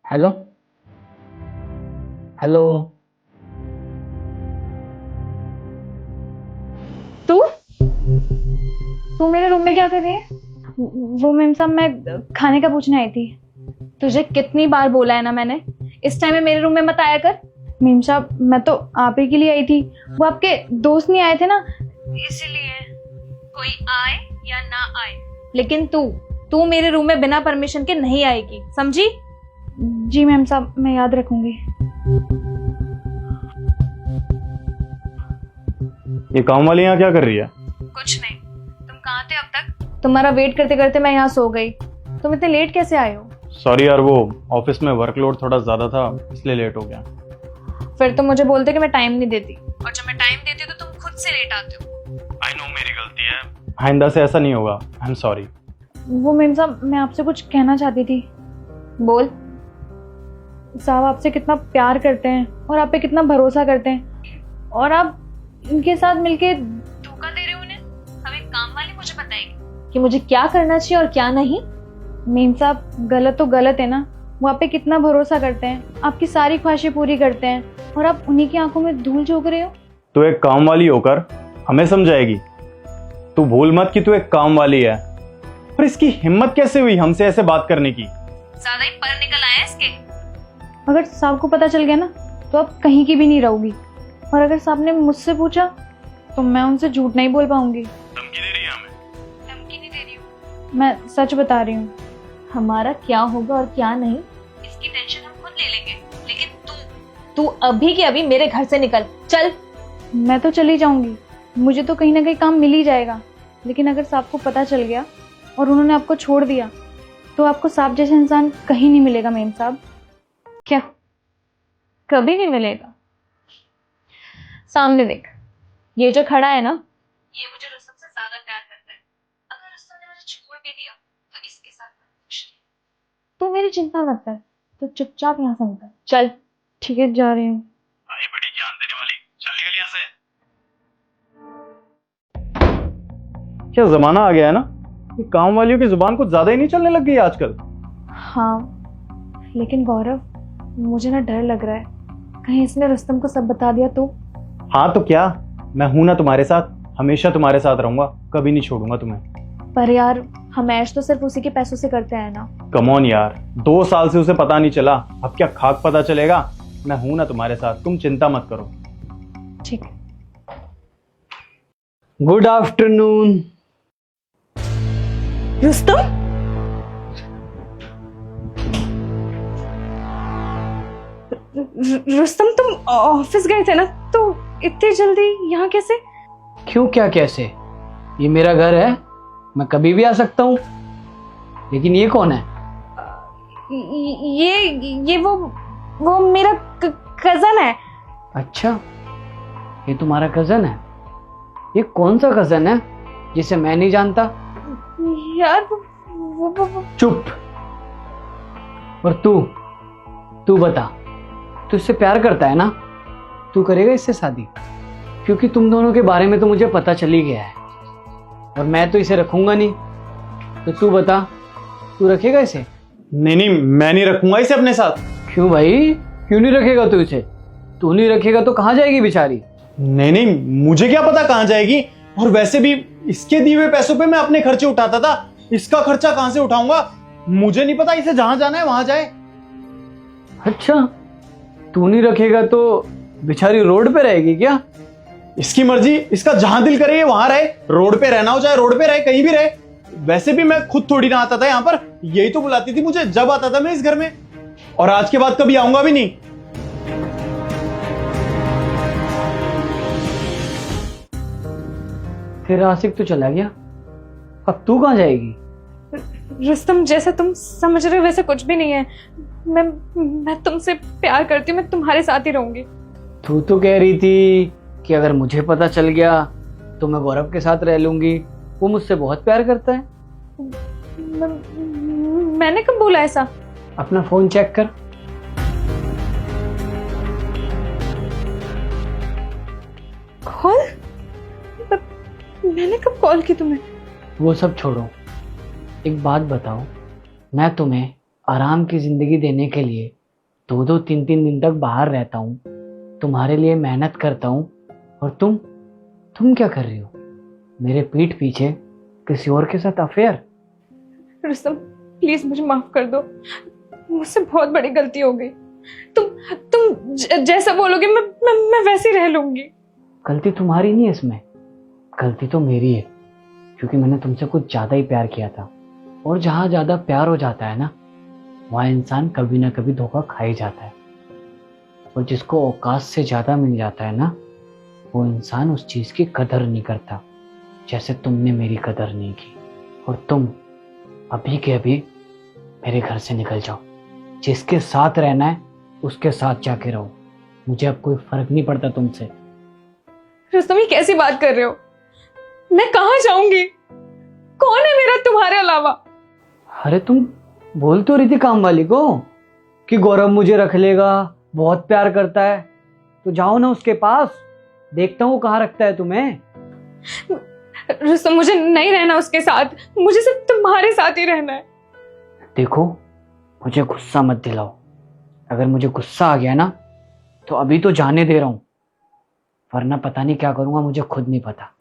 Hello hello. तू तू मेरे रूम में क्या कर रही है? वो मेम साहब, मैं खाने का पूछने आई थी। तुझे कितनी बार बोला है ना मैंने, इस टाइम में मेरे रूम में मत आया कर। मेम साहब, मैं तो आप ही के लिए आई थी, वो आपके दोस्त नहीं आए थे ना, इसीलिए। कोई आए या ना आए, लेकिन तू तू मेरे रूम में बिना परमिशन के नहीं आएगी, समझी? जी मैम साहब, मैं याद रखूंगी। ये काम वाली यहाँ क्या कर रही है? कुछ नहीं। तुम कहाँ थे अब तक? तुम्हारा वेट करते करते मैं यहाँ सो गई। तुम इतने लेट कैसे आए हो? सॉरी यार, वो ऑफिस में वर्कलोड थोड़ा ज्यादा था इसलिए लेट हो गया। फिर तुम मुझे बोलते कि मैं टाइम नहीं देती, और जब मैं टाइम देती हूँ तो तुम खुद से लेट आते हो। आई नो मेरी गलती है, आइंदा से ऐसा नहीं होगा। I am sorry. वो मेम साहब, मैं आपसे कुछ कहना चाहती थी। बोल। साहब आपसे कितना प्यार करते हैं और आप पे कितना भरोसा करते हैं, और आप इनके साथ मिलके धोखा दे रहे हो उन्हें। अब एक काम वाली मुझे बताएगी कि मुझे क्या करना चाहिए और क्या नहीं। मेम साहब, गलत तो गलत है ना, वो आप पे कितना भरोसा करते हैं, आपकी सारी ख्वाहिशें पूरी करते हैं, और आप उन्हीं की आंखों में धूल झोंक रहे हो। तू एक काम वाली होकर हमें समझाएगी? तू भूल मत कि तू एक काम वाली है। और इसकी हिम्मत कैसे हुई हमसे ऐसे बात करने की? ज्यादा ही पर निकल आया इसके। अगर साहब को पता चल गया ना तो आप कहीं की भी नहीं रहोगी, और अगर साहब ने मुझसे पूछा तो मैं उनसे झूठ नहीं बोल पाऊंगी। धमकी दे रही है हमें? धमकी नहीं दे रही हूँ, मैं सच बता रही हूँ। हमारा क्या होगा और क्या नहीं, इसकी टेंशन हम खुद ले लेंगे, लेकिन तू अभी के अभी मेरे घर से निकल, चल। मैं तो चली जाऊंगी, मुझे तो कहीं ना कहीं काम मिल ही जाएगा, लेकिन अगर साहब को पता चल गया और उन्होंने आपको छोड़ दिया तो आपको साहब जैसा इंसान कहीं नहीं मिलेगा मेम साहब। क्या? कभी नहीं मिलेगा? सामने देख, ये जो खड़ा है ना, ये मुझे रुस्तम से ज्यादा प्यार करता है। अगर रुस्तम ने मुझे छोड़ भी दिया तो इसके साथ मैं खुश नहीं। तू मेरी चिंता मत कर, तो चुपचाप यहाँ से निकल, चल। ठीक है, जा रही हूँ। आई बड़ी ज्ञान देने वाली, चल निकल यहाँ से। क्या जमाना आ गया है ना, ये काम वालियों की जुबान कुछ ज्यादा ही नहीं चलने लग गई आजकल। हाँ, लेकिन गौरव, मुझे ना डर लग रहा है, कहीं इसने रुस्तम को सब बता दिया तो। हाँ तो क्या, मैं हूं ना तुम्हारे साथ, हमेशा तुम्हारे साथ रहूंगा, कभी नहीं छोड़ूंगा तुम्हें। पर यार, हम ऐश तो सिर्फ उसी के पैसों से करते हैं ना। कम ऑन यार, 2 साल से उसे पता नहीं चला, अब क्या खाक पता चलेगा? मैं हूं ना तुम्हारे साथ, तुम चिंता मत करो। ठीक है। Good afternoon. रुस्तम, रुस्तम, तुम ऑफिस गए थे ना, तो इतनी जल्दी यहाँ कैसे? क्यों, क्या, कैसे? ये मेरा घर है, मैं कभी भी आ सकता हूँ। लेकिन ये कौन है? ये वो मेरा कजन है। अच्छा, ये तुम्हारा कजन है? ये कौन सा कजन है जिसे मैं नहीं जानता? यार वो चुप। और तू बता, तू इससे प्यार करता है ना? तू करेगा इससे शादी? क्योंकि तुम दोनों के बारे में तो मुझे पता चल ही गया है, और मैं तो इसे रखूंगा नहीं। तो तू बता, तू रखेगा इसे? नहीं नहीं, मैं नहीं रखूंगा इसे अपने साथ। क्यों भाई, क्यों नहीं रखेगा तू इसे? तू नहीं रखेगा तो कहाँ जाएगी बेचारी? नहीं नहीं, मुझे क्या पता कहाँ जाएगी, और वैसे भी इसके दिए हुए पैसों पे मैं अपने खर्चे उठाता था, इसका खर्चा कहां से उठाऊंगा? मुझे नहीं पता, इसे जहां जाना है वहां जाए। अच्छा, तू नहीं रखेगा तो बेचारी रोड पे रहेगी क्या? इसकी मर्जी, इसका जहां दिल करे वहां रहे, रोड पे रहना हो चाहे रोड पे रहे, कहीं भी रहे। वैसे भी मैं खुद थोड़ी ना आता था यहाँ पर, यही तो बुलाती थी मुझे जब आता था मैं इस घर में, और आज के बाद कभी आऊंगा भी नहीं। फिर आसिक तो चला गया, अब तू कहाँ जाएगी? रुस्तम, जैसे तुम समझ रहे हो वैसे कुछ भी नहीं है। मैं तुमसे प्यार करती हूँ, मैं तुम्हारे साथ ही रहूंगी। तू तो कह रही थी कि अगर मुझे पता चल गया तो मैं गौरव के साथ रह लूंगी, वो मुझसे बहुत प्यार करता है। मैंने कब बोला ऐसा? अपना फोन चेक कर। कॉल? मैंने कब कॉल की तुम्हें? वो सब छोड़ो, एक बात बताओ, मैं तुम्हें आराम की जिंदगी देने के लिए दो दो तीन तीन दिन तक बाहर रहता हूँ, तुम्हारे लिए मेहनत करता हूँ, और तुम क्या कर रही हो? मेरे पीठ पीछे किसी और के साथ अफेयर? रुस्तम प्लीज मुझे माफ कर दो, मुझसे बहुत बड़ी गलती हो गई। तुम जैसा बोलोगे मैं वैसे ही रह लूंगी। गलती तुम्हारी नहीं है इसमें, गलती तो मेरी है, क्योंकि मैंने तुमसे कुछ ज्यादा ही प्यार किया था। और जहां ज्यादा प्यार हो जाता है ना, वहां इंसान कभी ना कभी धोखा खा ही जाता है। और जिसको औकात से ज्यादा मिल जाता है ना, वो इंसान उस चीज की कदर नहीं करता, जैसे तुमने मेरी कदर नहीं की। और तुम अभी के अभी मेरे घर से निकल जाओ। जिसके साथ रहना है उसके साथ जाके रहो, मुझे अब कोई फर्क नहीं पड़ता तुमसे। रुस्तम ये कैसी बात कर रहे हो? मैं कहाँ जाऊंगी? कौन है मेरा तुम्हारे अलावा? अरे तुम बोल तो रही थी काम वाली को कि गौरव मुझे रख लेगा, बहुत प्यार करता है, तो जाओ ना उसके पास, देखता हूँ कहाँ रखता है तुम्हें। रुस्तम मुझे नहीं रहना उसके साथ, मुझे सिर्फ तुम्हारे साथ ही रहना है। देखो मुझे गुस्सा मत दिलाओ, अगर मुझे गुस्सा आ गया ना तो अभी तो जाने दे रहा हूं, वरना पता नहीं क्या करूंगा, मुझे खुद नहीं पता।